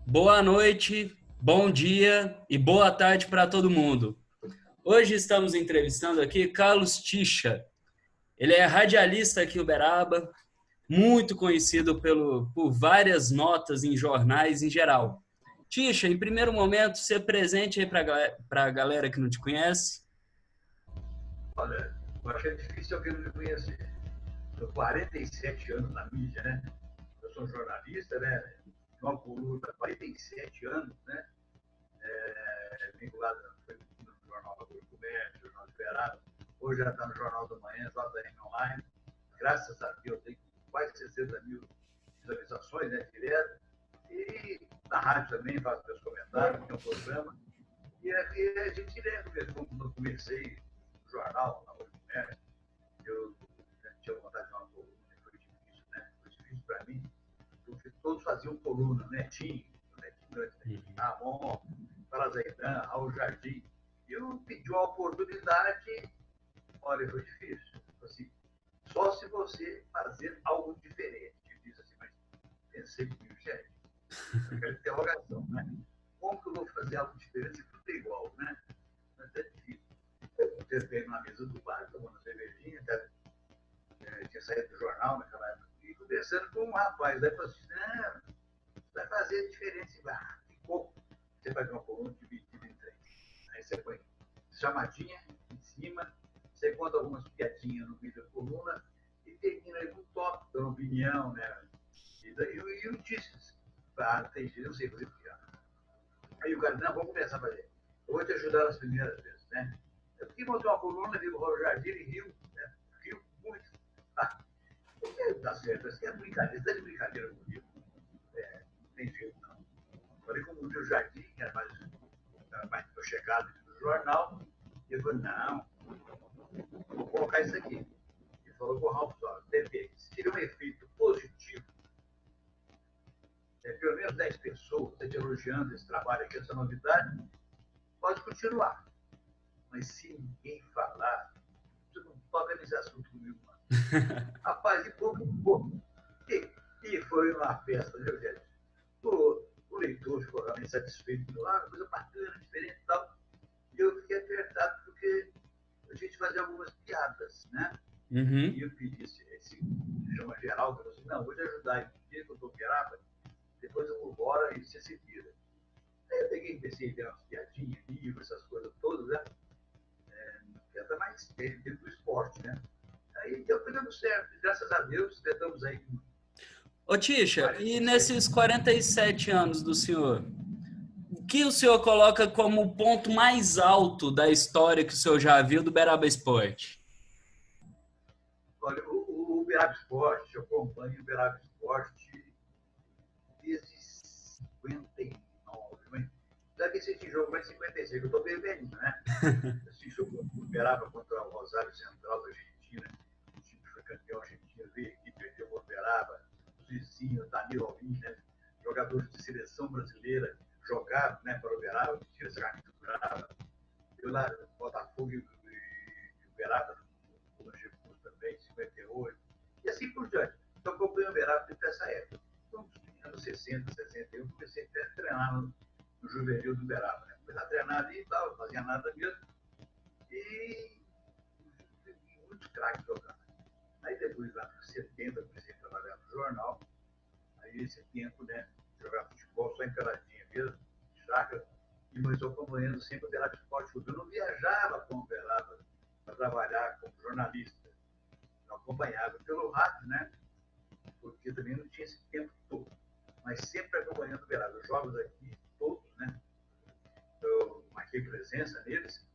Boa noite, bom dia e boa tarde para todo mundo. Hoje estamos entrevistando aqui Carlos Ticha. Ele é radialista aqui em Uberaba, muito conhecido por várias notas em jornais em geral. Ticha, em primeiro momento, se presente aí para a galera que não te conhece. Olha, eu acho que é difícil alguém não me conhecer. Estou 47 anos na mídia, né? Eu sou um jornalista, né? Uma coluna, 47 anos, né? Vinculado no Jornal do Comércio, Jornal Liberado. Hoje já está no Jornal da Manhã, JM Online. Graças a Deus, tem quase 60 mil visualizações, né? Direto. E na rádio também faço meus comentários, tem um programa. E a gente lembra mesmo, quando eu comecei no jornal, na Folha do Comércio, eu tinha vontade de uma coluna, foi difícil, né? Foi difícil para mim, porque todos faziam coluna, Netinho, Ramon, Parazaidan, Raul Jardim. E eu pedi uma oportunidade, olha, foi difícil. Assim, só se você fazer algo diferente. Eu disse assim, mas pensei comigo, gente, aquela interrogação, né? Como que eu vou fazer algo diferente se tudo é igual, né? Mas é difícil. Eu sentei na mesa do bar, tomando cervejinha, até tinha saído do jornal naquela época, e conversando com um rapaz. Daí falou assim: não, você vai fazer diferença. Ficou. Você faz uma coluna dividida em três. Aí você põe chamadinha em cima, você conta algumas piadinhas no meio da coluna e termina aí com um tópico, dando opinião, né? E daí eu disse: tem jeito, eu não sei fazer piada. Aí o cara: não, vamos começar a fazer. Eu vou te ajudar nas primeiras vezes, né? Eu fiquei montando uma coluna, vi o Raul Jardim e riu, né? Riu muito. Ah, tá certo, isso é brincadeira, está de brincadeira comigo. Não tem jeito, não. Falei com o meu Jardim, que era mais meu chegado do jornal, e ele falou: não, vou colocar isso aqui. Ele falou com o Ralf Só, TV, se tiver um efeito positivo, pelo menos 10 pessoas te elogiando esse trabalho aqui, essa novidade, pode continuar. Mas se ninguém falar, você não toca nesse assunto comigo, mano. Rapaz, e pouco. E foi uma festa, viu, gente? O leitor ficou realmente satisfeito. Uma coisa bacana, diferente e tal. E eu fiquei apertado porque a gente fazia algumas piadas, né? E Uhum. eu pedi esse chama Geraldo, falou assim: não, vou te ajudar. No dia que eu estou operado, depois eu vou embora e você se vira. Aí eu peguei, comecei a ver umas piadinhas, livros, essas coisas todas, né? Piada mais dentro do esporte, né? Aí deu dando certo. Graças a Deus, estamos aí com Ô, Tisha, e 47. nesses 47 anos do senhor, o que o senhor coloca como o ponto mais alto da história que o senhor já viu do Beraba Esporte? Olha, o Uberaba Esporte, eu acompanho o Uberaba Esporte desde 59. Mas já que esse jogo vai em 56, eu estou bem velhinho, né? Esse jogo o Uberaba contra o Rosário Central da Argentina, o time que foi campeão argentino, veio aqui, perdeu o Uberaba, os vizinhos, Danilo Alvim, né? Jogadores de seleção brasileira jogaram, né, para o Uberaba, tira essa camisa do Uberaba. Eu lá, Botafogo e Uberaba, no Gepus também, 58, e assim por diante. Então, acompanho o Uberaba desde essa época. Então, nos anos 60, 61, comecei até a treinar no juvenil do Uberaba. Né? Comecei a treinar ali e tal, não fazia nada mesmo. E muitos craques jogando. Aí depois, lá nos 70, comecei a trabalhar no jornal. Aí esse tempo, né, jogar futebol só em peladinha mesmo, chácara, e mas eu acompanhando sempre o Uberaba Esporte Clube. Eu não viajava com o Uberaba para trabalhar como jornalista. Eu acompanhava pelo rádio, né? Porque também não tinha esse tempo todo. Mas sempre acompanhando o Uberaba. Os jogos aqui, todos, né? Eu marquei presença neles,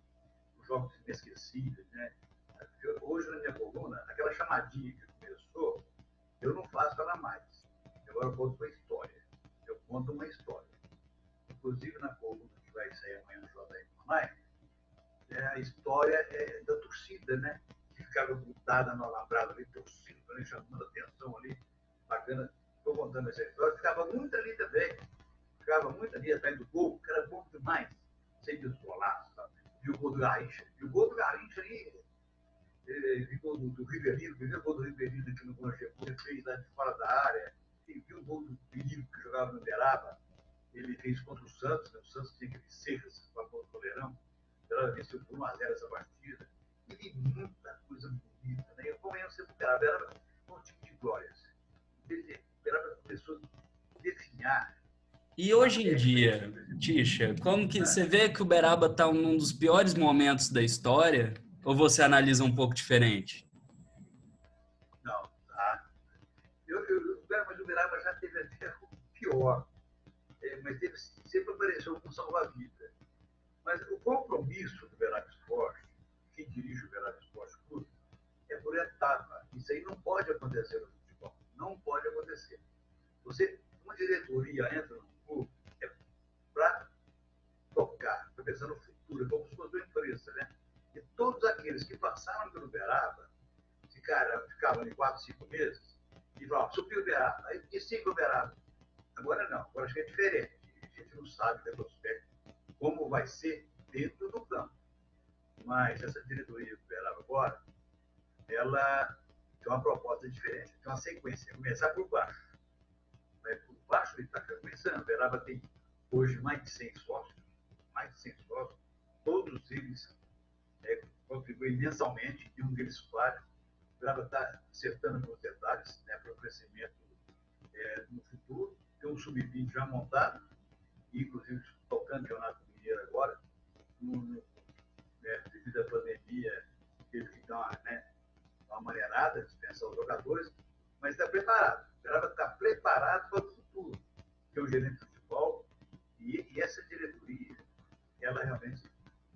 os jogos inesquecíveis, né? Hoje, na minha coluna, aquela chamadinha que começou, eu não faço ela mais. Agora eu conto uma história. Eu conto uma história. Inclusive na coluna que vai sair amanhã no JM Online, a história da torcida, né? Que ficava grudada no alambrado ali, torcida, ali, chamando atenção ali, bacana. Estou contando essa história, ficava muito ali também. Ficava muito ali atrás do gol, que era bom demais. Sempre os golaços, sabe? E o gol do Garrincha. E o gol do Garrincha ali, ficou do Ribeirinho, o primeiro gol do Ribeirinho aqui no Congebu, ele fez lá de fora da área. E viu o gol do Perigo que jogava no Uberaba. ele fez contra o Santos, né? O Santos tinha aquele Cerras, com a Toleirão, ela venceu por 1-0 essa partida, e vi muita coisa bonita, né? Eu conheço sempre o Uberaba, era um time de glórias. O Uberaba começou a definhar E uma hoje em técnica dia, de... Tisha, como que você vê que o Uberaba está num dos piores momentos da história? Ou você analisa um pouco diferente? Não, tá? Mas o Uberaba já teve até o pior, mas teve, sempre apareceu com salva-vida. Mas o compromisso do Uberaba Esporte, quem dirige o Uberaba Esporte Clube, é por etapa. Isso aí não pode acontecer no futebol. Não pode acontecer. Uma diretoria entra no clube é para tocar, para pensar no futuro, como se fosse uma empresa, né? E todos aqueles que passaram pelo Uberaba ficavam em 4, 5 meses e falavam, subiu o Uberaba, aí e siga o Uberaba. Agora não, agora acho que é diferente. A gente não sabe, retrospecto, como vai ser dentro do campo. Mas essa diretoria do Uberaba agora, ela tem uma proposta diferente, tem uma sequência. Começar por baixo. Né? Por baixo ele está começando. O Uberaba tem hoje mais de 100 sócios, todos eles contribuem mensalmente, e um deles paga. O Uberaba está acertando nos detalhes, né, para o crescimento no futuro. Tem um sub-20 já montado, inclusive tocando o Campeonato Mineiro agora, devido à pandemia, teve que dar uma maneirada, dispensar os jogadores, mas está preparado. O Uberaba está preparado para o futuro. Tem o gerente de futebol e essa diretoria, ela realmente,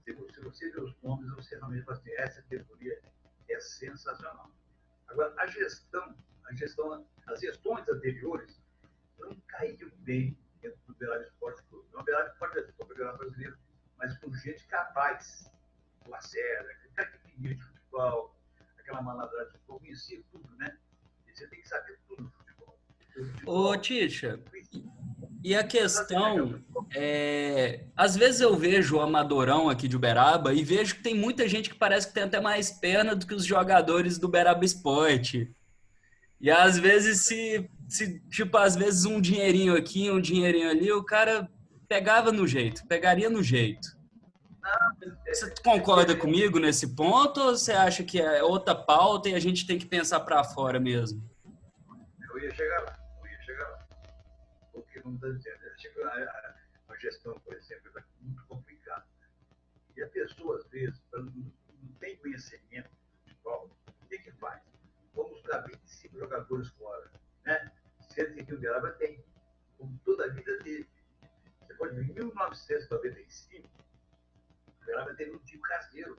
se você ver os nomes, você realmente fala assim, essa diretoria é sensacional. Agora, as gestões anteriores não caíram bem dentro do Uberaba Esporte Clube. O Uberaba Esporte é o Campeonato Brasileiro, mas com gente capaz. O Lacerda, aquele cara que queria de futebol, aquela malandragem de futebol, conhecia tudo, né? E você tem que saber tudo do futebol. O Ô, futebol, Tisha, e a você sabe como é que é o questão futebol? às vezes eu vejo o Amadorão aqui de Uberaba e vejo que tem muita gente que parece que tem até mais perna do que os jogadores do Uberaba Esporte. E às vezes, tipo, às vezes um dinheirinho aqui, um dinheirinho ali, o cara pegava no jeito, pegaria no jeito. Você concorda É, comigo nesse ponto ou você acha que é outra pauta e a gente tem que pensar para fora mesmo? eu ia chegar lá, porque, como está dizendo, a gestão, por exemplo, é muito complicada. E a pessoa, às vezes, não tem conhecimento de futebol, o que faz? Vamos dar 25 jogadores fora, né? Sendo que o Uberaba tem, como toda a vida teve. Você pode ver, em 1995, o Uberaba teve um time caseiro.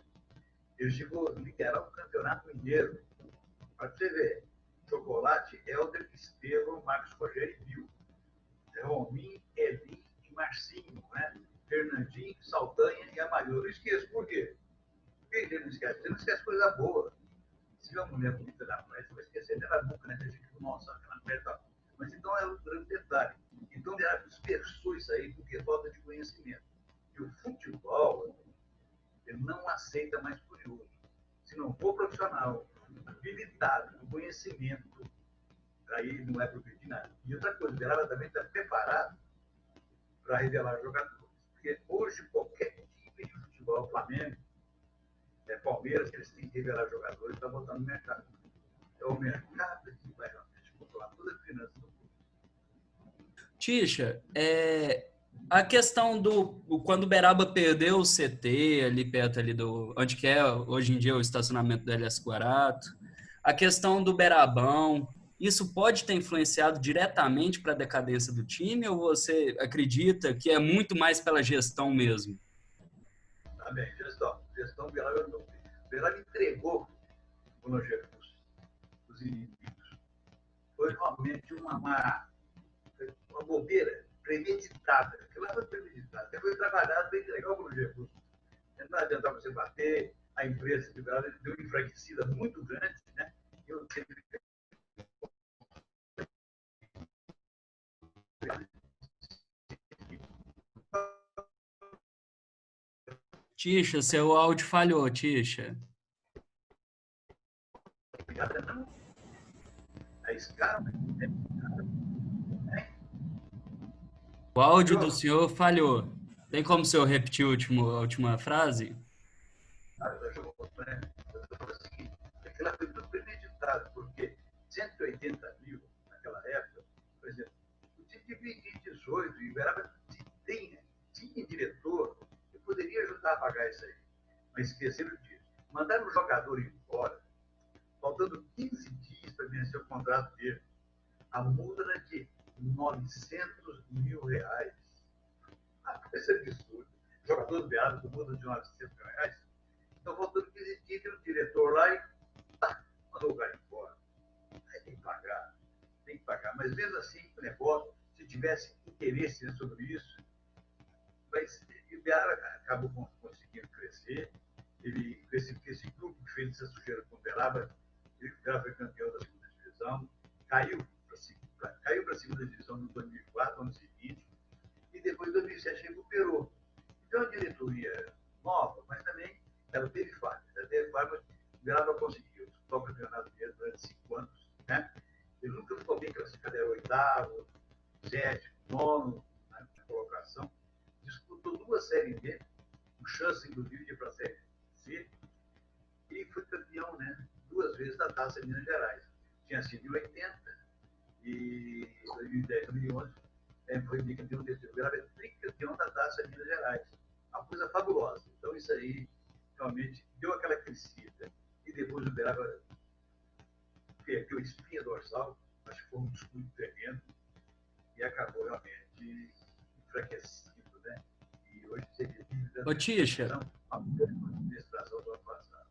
Ele chegou a liderar o campeonato mineiro. Para você ver, Chocolate, Helder, Estevam, Marcos Rogério e Bill. Rominho, Eli e Marcinho, né? Fernandinho, Saldanha e Amador. Eu esqueço, por quê? Por que ele não esquece? Ele não esquece coisa boa. Se tiver uma mulher bonita na praia, você vai esquecer dela nunca, né? Tem gente que, nossa, aquela mulher tá... Mas então é um grande detalhe. Então, dispersou isso aí porque falta de conhecimento. E o futebol, ele não aceita mais curioso. Se não for profissional, habilitado, com conhecimento, aí não é proibido de nada. E outra coisa, ela também está preparado para revelar jogadores. Porque hoje, qualquer time de futebol, Flamengo, Palmeiras, eles têm que revelar jogadores para botar no mercado. É o mercado que vai realmente controlar toda a finança do clube. Tisha, a questão quando o Beraba perdeu o CT ali perto ali onde que é hoje em dia o estacionamento do LS Guarato, a questão do Berabão, isso pode ter influenciado diretamente para a decadência do time ou você acredita que é muito mais pela gestão mesmo? Tá bem, gestão Beraba entregou o Nojento os inimigos. Foi realmente uma bobeira premeditada. Aquilo lá foi premeditado. Até foi trabalhado para entregar o Nojento. Não adiantava você bater, a empresa que deu uma enfraquecida muito grande, né? Eu sempre Tisha, seu áudio falhou, Tisha. obrigada, não. A escala, né? O áudio do senhor falhou. Tem como o senhor repetir a última frase? Eu o seguinte, aquilo foi tudo premeditado, porque 180 mil naquela época, por exemplo, o time dividia em 18 e o Uberaba tinha diretor que poderia ajudar a pagar isso aí. Mas esqueceram disso. Mandaram o jogador embora, faltando 15 dias para vencer o contrato dele. A multa era de R$ 900 mil. Isso é absurdo. O jogador do Uberaba com multa de R$ 900 mil. Então, faltando 15 dias, tem um diretor lá e mandou o cara embora. Aí tem que pagar, tem que pagar. Mas mesmo assim, o negócio, se tivesse interesse sobre isso, mas o Uberaba acabou conseguindo crescer. Esse grupo que fez essa sujeira com o Uberaba, ele foi campeão da segunda divisão, caiu para a segunda divisão no 2004, ano seguinte, e depois em 2007 recuperou. Então, a diretoria nova, mas também ela teve falhas. Ela teve falhas, o Uberaba conseguiu disputar o campeonato dele durante 5 anos. Né? Ele nunca ficou bem classificado, era oitavo, sétimo, nono na colocação. Disputou 2 séries B, com chance, inclusive, de ir para a série C, e foi campeão, né, 2 vezes da Taça Minas Gerais. Tinha sido em 80 e 2010, 2011, foi bicampeão desse. O Uberaba é tricampeão da Taça Minas Gerais. Uma coisa fabulosa. Então, isso aí realmente deu aquela crescida. E depois o Uberaba perdeu a espinha dorsal, acho que foi um descuido tremendo, e acabou realmente enfraquecido, né? E hoje seria Ô, Tisha, a administração do ano passado.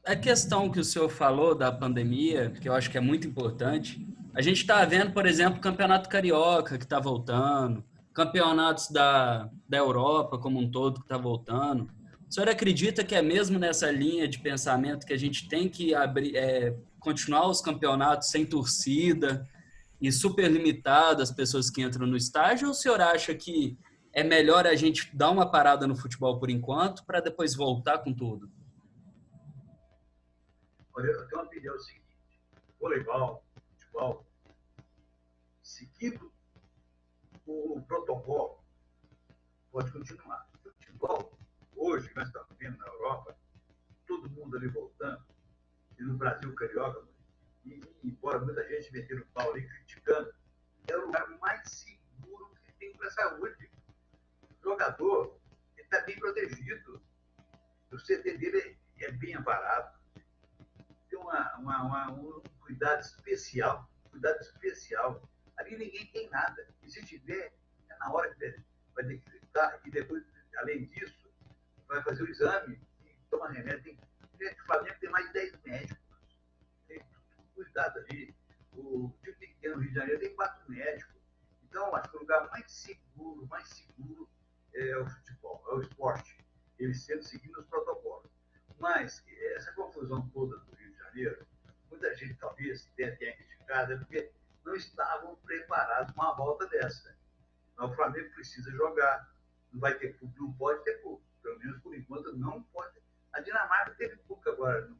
a questão que o senhor falou da pandemia, que eu acho que é muito importante, a gente está vendo, por exemplo, o Campeonato Carioca que está voltando, campeonatos da Europa como um todo que está voltando. O senhor acredita que é mesmo nessa linha de pensamento que a gente tem que abrir, continuar os campeonatos sem torcida e super limitado as pessoas que entram no estádio, ou o senhor acha que é melhor a gente dar uma parada no futebol por enquanto para depois voltar com tudo? Olha, eu tenho uma opinião seguinte: voleibol, futebol, seguindo o protocolo, pode continuar. O futebol, hoje, nós estamos vendo na Europa, todo mundo ali voltando, e no Brasil carioca, e embora muita gente metendo o pau ali criticando, é o lugar mais seguro que tem para a saúde. O jogador está bem protegido, o CT dele é bem amparado, tem um cuidado especial, Ali ninguém tem nada. E se tiver, é na hora que vai ter que ficar. E depois, além disso, vai fazer o exame e toma remédio. O Flamengo tem mais de 10 médicos. Tem cuidado ali. O time que tem no Rio de Janeiro tem 4 médicos. Então, acho que o lugar mais seguro é o futebol, é o esporte. Eles sendo seguindo os protocolos. Mas essa confusão toda do Rio de Janeiro, muita gente talvez tenha criticado, porque não estavam preparados para uma volta dessa. Mas o Flamengo precisa jogar, não vai ter público, não pode ter público, pelo menos por enquanto não pode. A Dinamarca teve público agora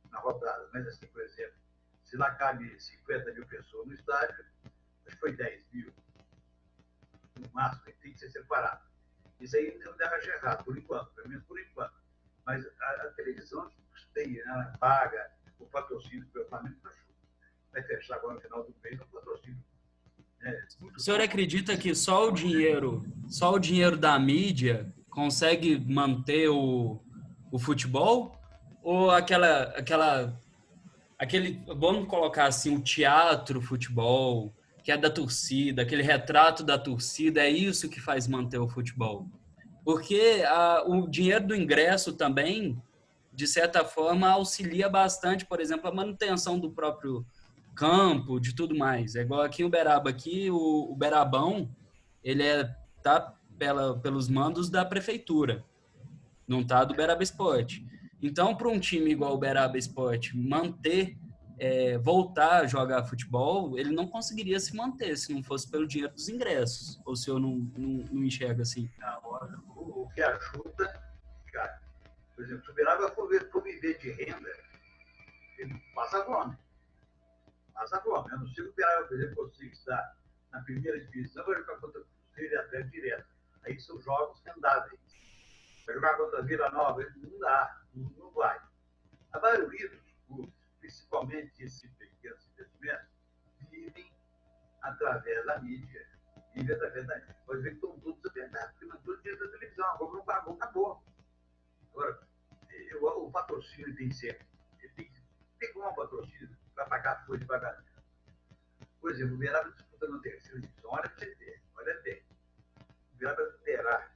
na rodada, mas assim, por exemplo, se lá cabe 50 mil pessoas no estádio, acho que foi 10 mil, no máximo, tem que ser separado. Isso aí não deve achar errado, por enquanto, pelo menos por enquanto. Mas a televisão que custeia, né, paga o patrocínio pelo Flamengo, vai fechar agora no final do mês um patrocínio. O senhor acredita que só o dinheiro da mídia consegue manter o futebol? Ou vamos colocar assim, o teatro, futebol, que é da torcida, aquele retrato da torcida, é isso que faz manter o futebol? Porque o dinheiro do ingresso também, de certa forma, auxilia bastante, por exemplo, a manutenção do próprio campo, de tudo mais. É igual aqui em Uberaba, aqui o Berabão, ele tá pelos mandos da prefeitura, não tá do Uberaba Esporte. Então, para um time igual o Uberaba Esporte voltar a jogar futebol, ele não conseguiria se manter se não fosse pelo dinheiro dos ingressos. Ou se eu não enxerga assim? O que ajuda, cara, por exemplo, se o Uberaba for viver de renda, ele passa fome. Eu não sei que o Uberaba, por exemplo, consiga estar na primeira divisão, vai jogar contra o Cruzeiro e Atlético direto. Aí são jogos rendáveis. Vai jogar contra a Vila Nova, não dá, não vai. A maioria dos clubes, principalmente esses pequenos investimentos, vivem através da mídia. Vivem através da mídia. Pode ver que estão todos apertados, porque não todos dinheiro da televisão. Agora não pagou, acabou. Agora, o patrocínio tem sempre. Ele tem como um patrocínio para pagar a folha de pagamento. Por exemplo, o Uberaba disputando a terceira divisão. Olha para você ver, olha bem. O Uberaba terá,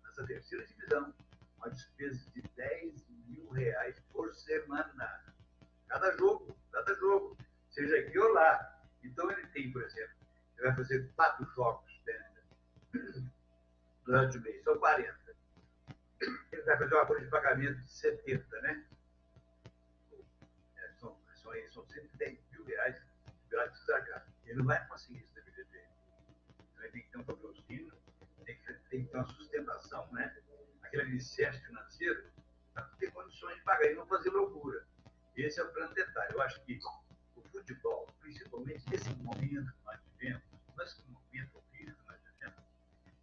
nessa terceira divisão, uma despesa de R$10.000 por semana. Cada jogo. Seja aqui ou lá. Então ele tem, por exemplo, ele vai fazer 4 jogos, né, durante o mês, são 40. Ele vai fazer uma folha de pagamento de 70, né? São R$110.000 grátis da casa. Ele não vai conseguir isso da vida dele. Então ele tem que ter um patrocínio, tem que ter uma sustentação, né? Aquele alicerce financeiro, para ter condições de pagar e não fazer loucura. Esse é o grande detalhe. Eu acho que o futebol, principalmente nesse momento que nós vivemos, nesse momento horrível que nós vivemos,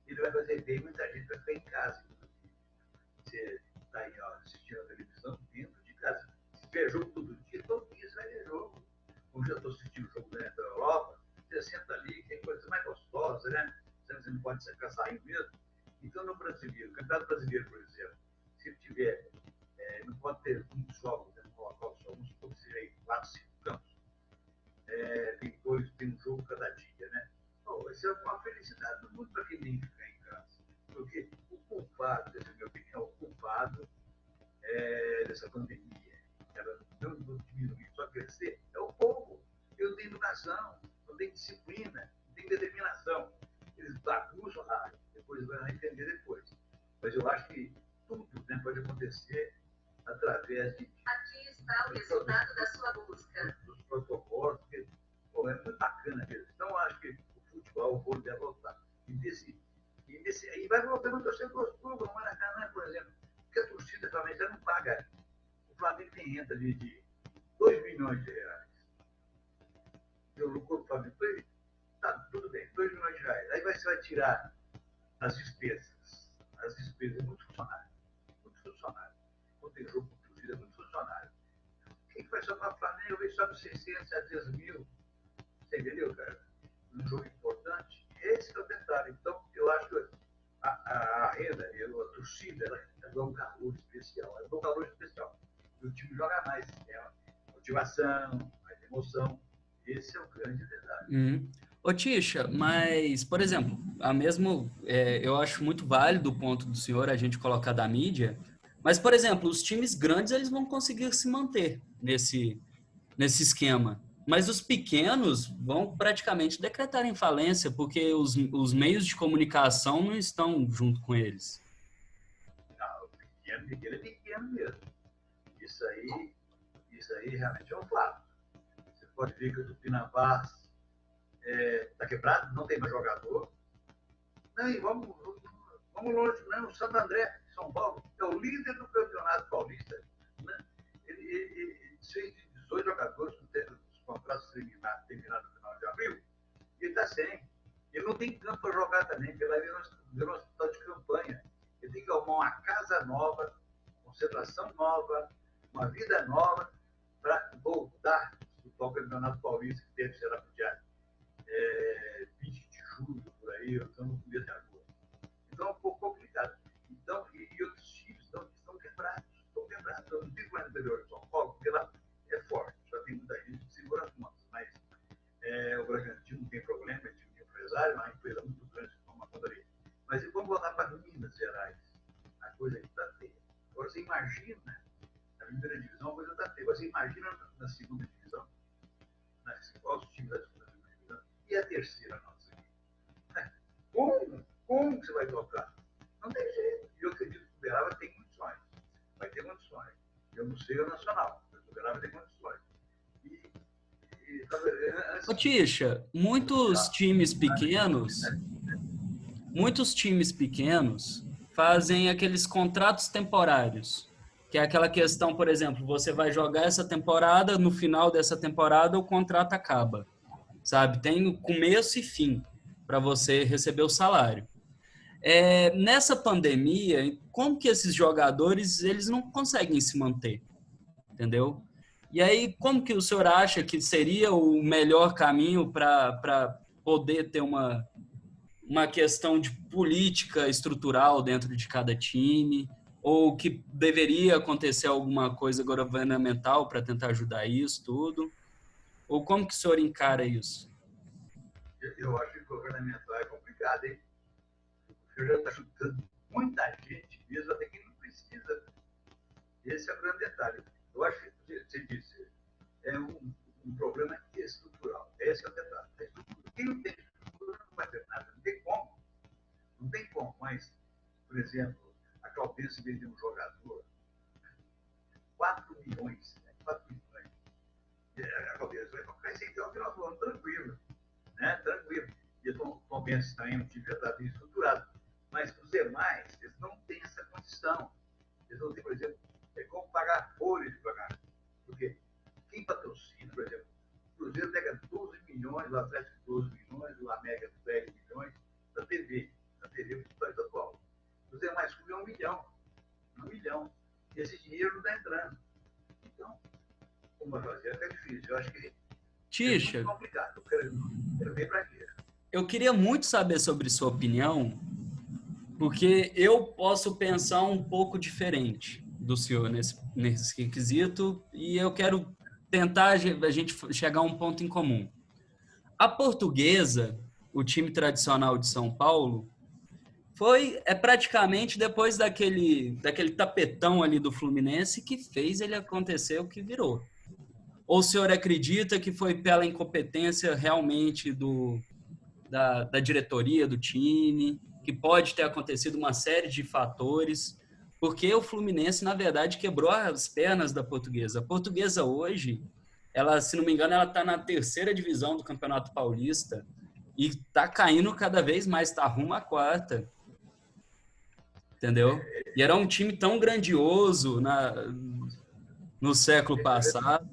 ele vai fazer bem, muita gente vai ficar em casa. Você está aí assistindo a televisão dentro de casa. Se tiver jogo todo dia você vai ver jogo. Como já estou assistindo jogo da Europa, você senta ali, que é coisa mais gostosa, né? Você não pode ficar saindo mesmo. Então, no brasileiro, o campeonato brasileiro, por exemplo, se ele tiver, não pode ter muitos jogos, né? No local só, vamos supor que seja aí 4, 5 campos. Tem um jogo cada dia, né? Bom, vai ser uma felicidade do mundo para quem nem ficar em casa. Porque o culpado, essa é a minha opinião, o culpado dessa pandemia, ela não diminuir, só crescer, é o povo. Eu tenho educação, eu tenho disciplina, eu tenho determinação. Eles bagunçam lá, depois vão entender depois. Mas eu acho que tudo, né, pode acontecer através de... Aqui está o resultado da sua busca. Dos protocolos, porque, é muito bacana mesmo. Então, eu acho que o futebol, o vôlei deve voltar. E vai voltar uma torcida gostosa, no Maracanã, por exemplo. Porque a torcida também já não paga. O Flamengo tem renda de R$2 milhões. O lucro do Flamengo tá tudo bem, R$2 milhões. Aí você vai tirar as despesas. As despesas, muitos funcionários. Não tem jogo com torcida, muitos funcionários. Quem vai somar o Flamengo? Vem só de 600 a 10 mil. Você entendeu, cara? Um jogo importante. Esse é o detalhe. Então, eu acho que a renda, a torcida, ela dá um calor especial. Ela dá um calor especial. E o time joga mais. Motivação, mais emoção. Esse é o grande detalhe. Ô, Tisha, mas, por exemplo, eu acho muito válido o ponto do senhor a gente colocar da mídia, mas, por exemplo, os times grandes eles vão conseguir se manter nesse esquema, mas os pequenos vão praticamente decretar em falência, porque os meios de comunicação não estão junto com eles. Não, o pequeno é pequeno mesmo. Isso aí realmente é um fato. Você pode ver que o Tupinambás está quebrado, não tem mais jogador. Não, e vamos longe, não. O Santo André, São Paulo, é o líder do Campeonato Paulista. Né? Ele fez 18 jogadores, os contratos terminaram no final de abril, e ele está sem. Ele não tem campo para jogar também, porque lá virou um hospital de campanha. Ele tem que arrumar uma casa nova, concentração nova, uma vida nova, para voltar ao Campeonato Paulista, que deve ser no dia 20 de julho, por aí, ou então no começo de agosto. Então é um pouco complicado. Então, e outros times estão quebrados. Eu não digo mais no interior de São Paulo, porque lá é forte, já tem muita gente que segura as contas, mas o Bragantino não tem problema, é time de empresário, é uma empresa muito grande que toma conta dele. Mas vamos voltar para Minas Gerais. A coisa aqui está feia. Agora você imagina, na primeira divisão a coisa está feia. Você imagina na segunda divisão, quais os times da segunda divisão, e a terceira nossa aqui. Como que você vai tocar? Não tem jeito. E eu acredito que o Uberaba tem condições. Vai ter condições. Eu não sei o nacional, mas o Uberaba tem condições. Ô, Tisha, muitos times pequenos fazem aqueles contratos temporários, que é aquela questão, por exemplo, você vai jogar essa temporada, no final dessa temporada o contrato acaba, sabe? Tem o começo e fim. para você receber o salário. Nessa pandemia, como que esses jogadores eles não conseguem se manter, entendeu? E aí, como que o senhor acha que seria o melhor caminho para poder ter uma questão de política estrutural dentro de cada time? Ou que deveria acontecer alguma coisa governamental para tentar ajudar isso tudo? Ou como que o senhor encara isso? Eu acho que governamental é complicado, hein? O senhor já está chutando muita gente, mesmo até quem não precisa. Esse é o grande detalhe. Eu acho que você disse, é um problema estrutural. Esse é o detalhe. Quem não tem estrutura não vai ter nada. Não tem como. Não tem como. Mas, por exemplo, a Caldense vendeu um jogador 4 milhões. Né? 4 milhões. A Caldense vai tocar esse então, final do ano tranquilo. Né? Tranquilo. E o Tom Benz também é um time já está bem estruturado. Mas os demais, eles não têm essa condição. Eles não têm, por exemplo, como pagar folha de pagar. Porque quem patrocina, por exemplo, o Cruzeiro pega 12 milhões, o Atlético 12 milhões, o América 10 milhões da TV estadual. Os demais clubes é 1 milhão. 1 milhão. E esse dinheiro não está entrando. Então, como vai fazer? É difícil. Eu acho que é muito Tisha, complicado. Eu quero ver para quê. eu queria muito saber sobre sua opinião, porque eu posso pensar um pouco diferente do senhor nesse requisito e eu quero tentar a gente chegar a um ponto em comum. A Portuguesa, o time tradicional de São Paulo, é praticamente depois daquele tapetão ali do Fluminense que fez ele acontecer o que virou. Ou o senhor acredita que foi pela incompetência realmente da diretoria do time, que pode ter acontecido uma série de fatores, porque o Fluminense, na verdade, quebrou as pernas da Portuguesa. A Portuguesa hoje, ela, se não me engano, ela está na terceira divisão do Campeonato Paulista e está caindo cada vez mais, está rumo à quarta, entendeu? E era um time tão grandioso no século passado.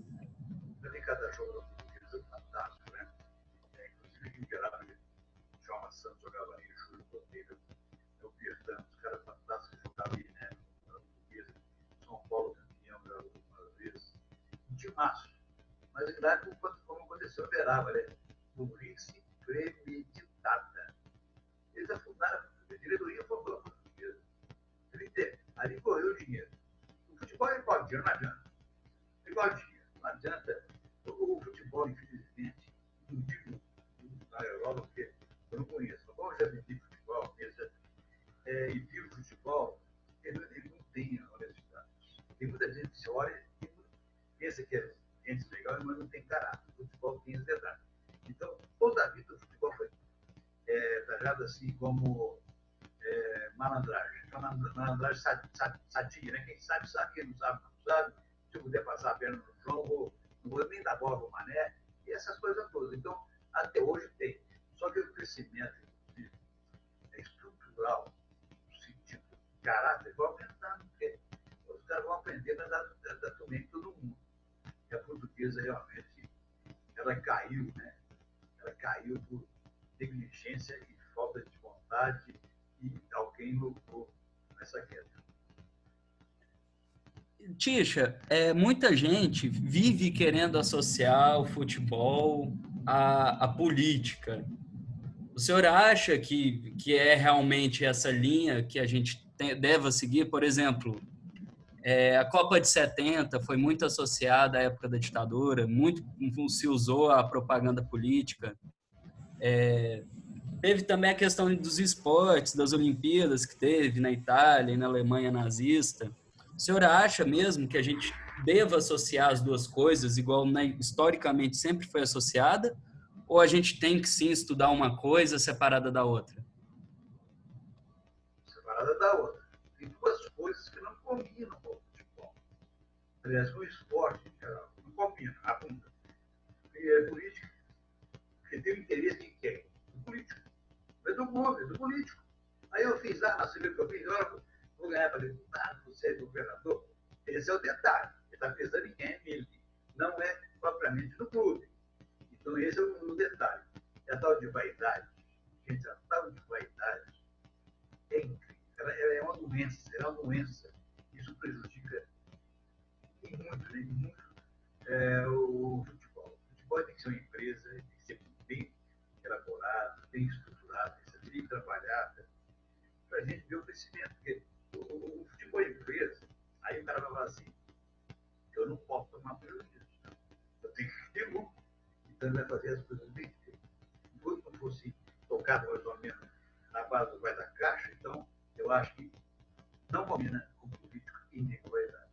Também cada jogo da Portuguesa é fantástico, né? Inclusive, aqui em Verapre, o Djalma Santos jogava ali, o Júlio Cordeiro, o Bertão, os caras fantásticos que jogavam ali, né? Na Portuguesa. São Paulo campeão algumas vezes. Um timaço. Mas, na verdade, como aconteceu em Verapre, né? Burrice premeditada. Eles afundaram a Portuguesa. A diretoria afundou a Portuguesa. Ali correu o dinheiro. O futebol é igual dinheiro, não adianta. É igual dinheiro. Não adianta. O futebol, infelizmente, não digo na Europa, porque eu não conheço. Mas como eu já vivi futebol, e vi o futebol, ele não tem honestidade. Tem muita gente que se olha e pensa que é gente legal, mas não tem caráter. O futebol tem esse detalhe. Então, toda a vida o futebol foi tratado assim como malandragem. Malandragem sadia, né? Quem sabe, sabe. Quem não sabe, não sabe. Se eu puder passar a perna no jogo, não vou nem dar bola para o Mané. E essas coisas todas. Então, até hoje tem. Só que o crescimento é estrutural, no sentido de caráter, vai aumentando, porque os caras vão aprender a dar também todo mundo. E a Portuguesa realmente, ela caiu, né? Ela caiu por negligência e falta de vontade e alguém lucrou nessa queda. Tisha, muita gente vive querendo associar o futebol à política. O senhor acha que é realmente essa linha que a gente deva seguir? Por exemplo, a Copa de 70 foi muito associada à época da ditadura, muito se usou a propaganda política. Teve também a questão dos esportes, das Olimpíadas que teve na Itália e na Alemanha nazista. O senhor acha mesmo que a gente deva associar as duas coisas, igual historicamente sempre foi associada, ou a gente tem que sim estudar uma coisa separada da outra? Separada da outra. Tem duas coisas que não combinam com o futebol. Aliás, no esporte, em geral, não combina, a bunda. E é política. Porque tem o interesse de quem? Do político. Não é do povo, é do político. Aí eu fiz, você viu o que eu fiz? Eu vou ganhar para deputado, você é governador. Esse é o detalhe. Ele está pensando em quem é ele. Não é propriamente no clube. Então, esse é o detalhe. É a tal de vaidade, gente, a tal de vaidade é incrível. Ela é uma doença, Isso prejudica em muito, né? Em muito o futebol. O futebol tem que ser uma empresa, tem que ser bem elaborada, bem estruturada, bem trabalhada, para a gente ver o crescimento. Porque o futebol é empresa, aí o cara vai falar assim, eu não posso tomar prejuízo, eu tenho que ter lucro. Então ele vai fazer as coisas bem feitas. Enquanto não fosse tocado mais ou menos na base do vai da caixa, então eu acho que não combina com político e nem com verdade.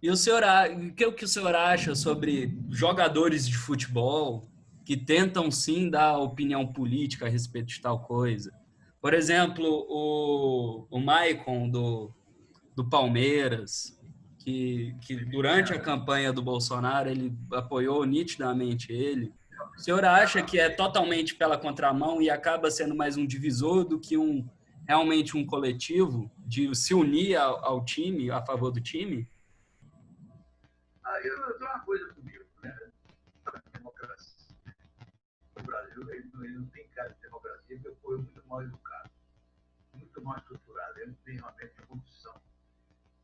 E o que o senhor acha sobre jogadores de futebol que tentam sim dar opinião política a respeito de tal coisa? Por exemplo, o Maicon do Palmeiras, que durante a campanha do Bolsonaro ele apoiou nitidamente ele. O senhor acha que é totalmente pela contramão e acaba sendo mais um divisor do que realmente um coletivo de se unir ao time, a favor do time? Aí eu tenho uma coisa comigo, né? A democracia. No Brasil, ele não tem cara de democracia, porque eu fui muito mal educado, muito mal estruturado. Ele não tem realmente condição,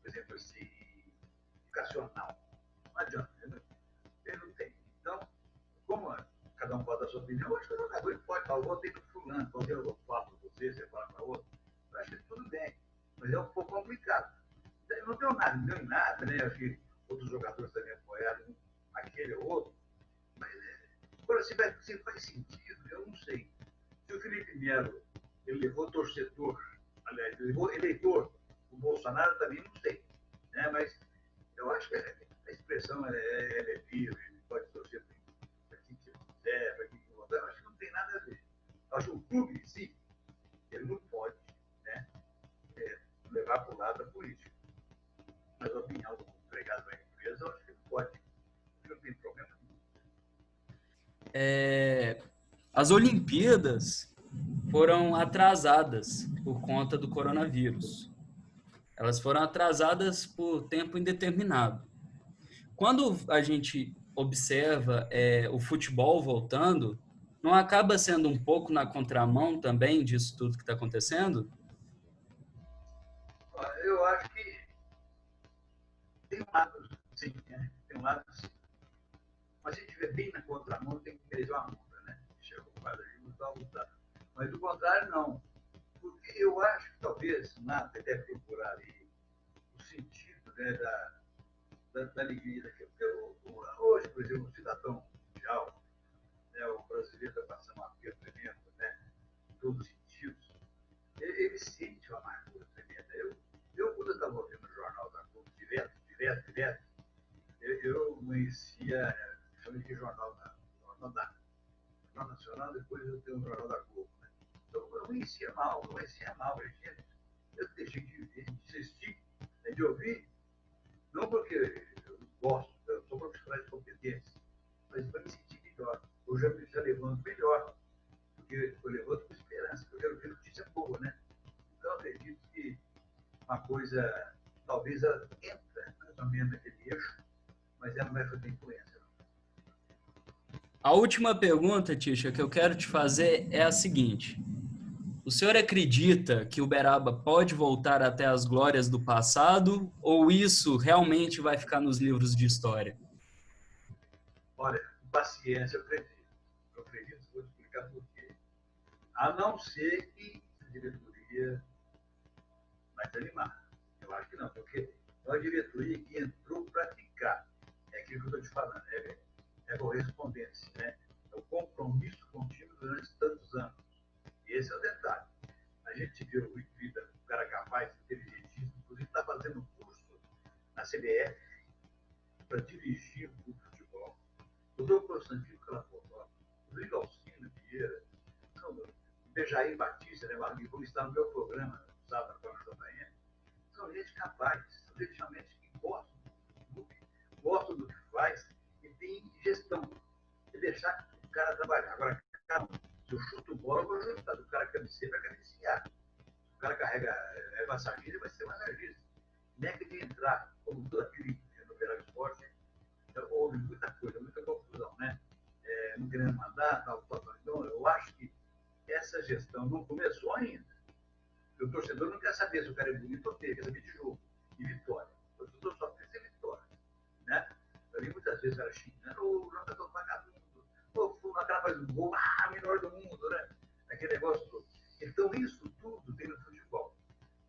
por exemplo, assim, educacional. Não adianta, ele não tem. Então, como cada um pode dar a sua opinião, eu acho que o jogador pode falar, eu votei no fulano, eu falo para você fala para outro. Eu acho que tudo bem, mas é um pouco complicado. Eu não deu nada, não deu em nada, né? Acho que outros jogadores também apoiaram aquele ou outro. Mas agora, se faz sentido, eu não sei. Se o Felipe Melo ele levou torcedor, aliás, ele levou eleitor, o Bolsonaro também não sei. Né? Mas eu acho que a expressão é livre, ele pode torcer para quem quiser, para quem quiser. Eu acho que não tem nada a ver. Eu acho que o clube em si, ele não pode, né, levar para o lado da política. Mas a opinião do empregado da empresa, eu acho que ele pode. Não tem problema nenhum. As Olimpíadas foram atrasadas por conta do coronavírus. Elas foram atrasadas por tempo indeterminado. Quando a gente observa o futebol voltando, não acaba sendo um pouco na contramão também disso tudo que está acontecendo? Eu acho que tem um lado, sim, né? Tem um lado, sim. Mas se estiver bem na contramão, tem que merecer uma multa, né? Chega o padre e lutar. Mas do contrário, não. Porque eu acho que talvez nada deve procurar ali o sentido, né, da alegria daquilo. Porque hoje, por exemplo, o cidadão mundial, né, o brasileiro está passando uma perda tremenda, né, em todos os sentidos, ele sente uma amargura tremenda. Quando eu estava ouvindo o Jornal da Globo, direto, eu conhecia, principalmente o Jornal Nacional, depois eu tenho o Jornal da Globo. Né? Então, eu conhecia mal. Eu deixei de ver, de assistir, de ouvir, não porque eu gosto, eu sou profissional de competência, mas para me sentir melhor. Hoje eu já levanto melhor, porque eu levanto com esperança, porque eu quero ver notícia boa, né? Então, eu acredito que uma coisa, talvez ela entra mais ou menos naquele eixo, mas ela não vai fazer influência. A última pergunta, Tisha, que eu quero te fazer é a seguinte: o senhor acredita que Uberaba pode voltar até as glórias do passado ou isso realmente vai ficar nos livros de história? Olha, paciência, eu acredito, vou explicar por quê. A não ser que a diretoria vai desanimar. Eu acho que não, porque é uma diretoria que entrou para ficar. É aquilo que eu estou te falando, é correspondência, né? É o compromisso com o time durante tantos anos. E esse é o detalhe. A gente viu o Vida, um cara capaz, inteligentíssimo, inclusive está fazendo um curso na CBF para dirigir o clube de futebol. O Dr. Constantino Calafotó, o Luiz Alcino Vieira, o Bejair Batista, né, que vão estar no meu programa, no sábado, da manhã, são gente capaz, são gente realmente que gostam do que faz e tem gestão. E deixar o cara trabalhar. Agora, se eu chuto bola, eu vou ajudar do cara cabeceira para cabecear. Se o cara carrega massagista, ele vai ser massagista. Nem é que ele entrar, como todo aquele no Verão Esporte, houve muita coisa, muita confusão, né? Não querendo mandar, tal. Então, eu acho que essa gestão não começou ainda. O torcedor não quer saber se o cara é bonito ou feio, quer saber de jogo e vitória. O torcedor só quer ser vitória. Né? Eu vi muitas vezes o cara xingando, o jogador vagabundo, o cara faz um gol, melhor do mundo, né? Aquele negócio todo. Então, isso tudo tem no futebol.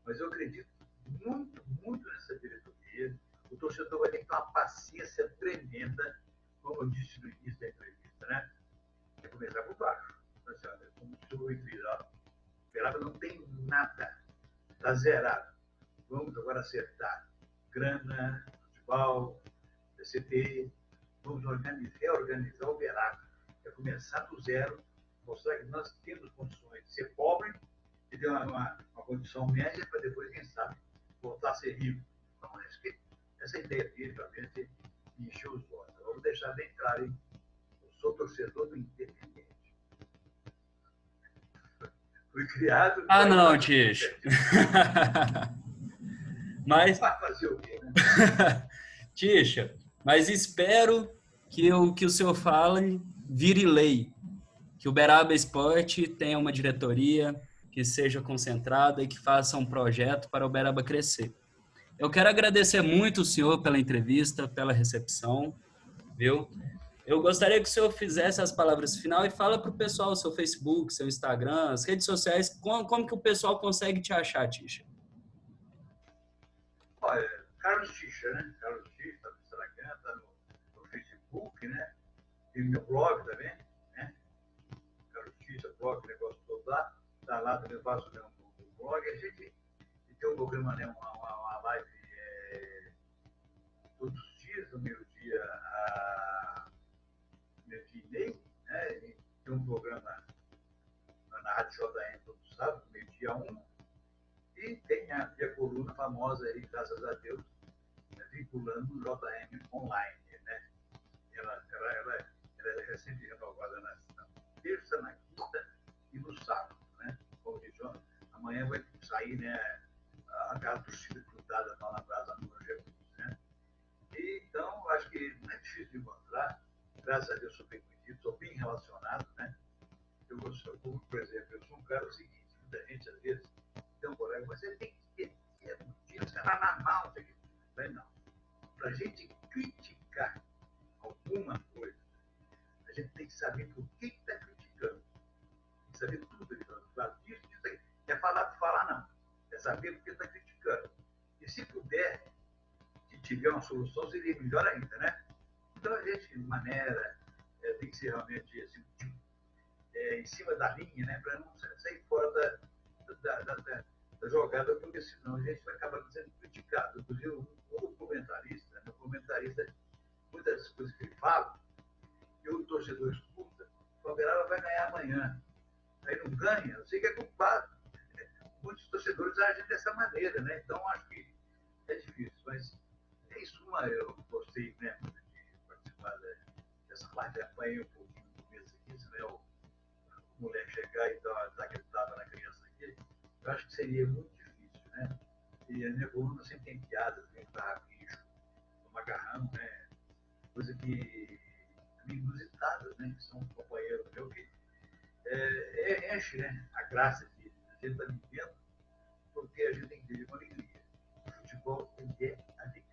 Mas eu acredito muito, muito nessa diretoria. O torcedor vai ter que ter uma paciência tremenda, como eu disse no início da entrevista, né? É começar por baixo. Como se eu o Beraba não tem nada, está zerado. Vamos agora acertar grana, futebol, CT, vamos reorganizar o Beraba. É começar do zero, mostrar que nós temos condições de ser pobre e ter uma condição média para depois, quem sabe, voltar a ser rico. Então, acho que essa ideia dele, realmente, me encheu os olhos. Vamos deixar bem claro, hein? Eu sou torcedor do Independente. Fui criado... Ah, não, Ticho. Mas... Vai fazer o quê, né? Ticha, mas espero que o senhor fale vire lei. Que o Beraba Esporte tenha uma diretoria que seja concentrada e que faça um projeto para o Beraba crescer. Eu quero agradecer muito o senhor pela entrevista, pela recepção, viu? Eu gostaria que o senhor fizesse as palavras final e fala para o pessoal o seu Facebook, seu Instagram, as redes sociais, como que o pessoal consegue te achar, Ticha? Olha, Carlos Ticha, né? Carlos Ticha, está no Instagram, está no Facebook, né? Tem meu blog também, né? Carlos Ticha, blog, negócio todo lá. Está lá também, eu faço um blog. A gente tem um programa, né? Uma live todos os dias, no meio-dia e meio, né? E tem um programa na Rádio JM todo sábado, meio-dia 1. E tem a minha coluna famosa aí, graças a Deus, vinculando o JM online, né? Ela é recente renovada na terça, na quinta e no sábado, né? Como diz, amanhã vai sair, né, a casa torcida cruzada lá na Praça no Jesus, né? E, então, acho que não é difícil de encontrar. Graças a Deus sou bem conhecido, sou bem relacionado, né? Por exemplo, eu sou um cara seguinte, muita gente às vezes tem um colega, mas você tem que ter motivo, você vai na mão, mas não. Para a gente criticar alguma coisa, a gente tem que saber por que está criticando. Tem que saber tudo que está falando. Isso aí. Não é falar por falar, não. É saber por que está criticando. E se puder, se tiver uma solução, seria melhor ainda, né? Então a gente, de maneira, tem que ser realmente assim, em cima da linha, né? Para não sair fora da jogada, porque senão a gente vai acabar sendo criticado. Inclusive, o comentarista, muitas das coisas que ele fala, e o torcedor escuta, o Beraba vai ganhar amanhã. Aí não ganha, eu sei que é culpado. Muitos torcedores agem dessa maneira, né? Então, acho que é difícil, mas em suma, eu gostei, né, de participar dessa live, apanhei um pouquinho no começo aqui, né? O moleque chegar e dar aquele tapa na criança aqui, eu acho que seria muito difícil, né? E a minha coluna sempre tem piadas, né? Bicho, o macarrão, né? Coisa que inusitadas, né? Que são um companheiro meu que enche, né? A graça que a gente está vivendo, porque a gente tem que viver com alegria. O futebol é alegria.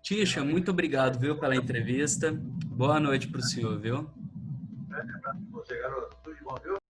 Ticha, muito obrigado, viu, pela entrevista. Boa noite para o senhor, viu? Grande abraço para você, garoto. Tudo de bom, viu?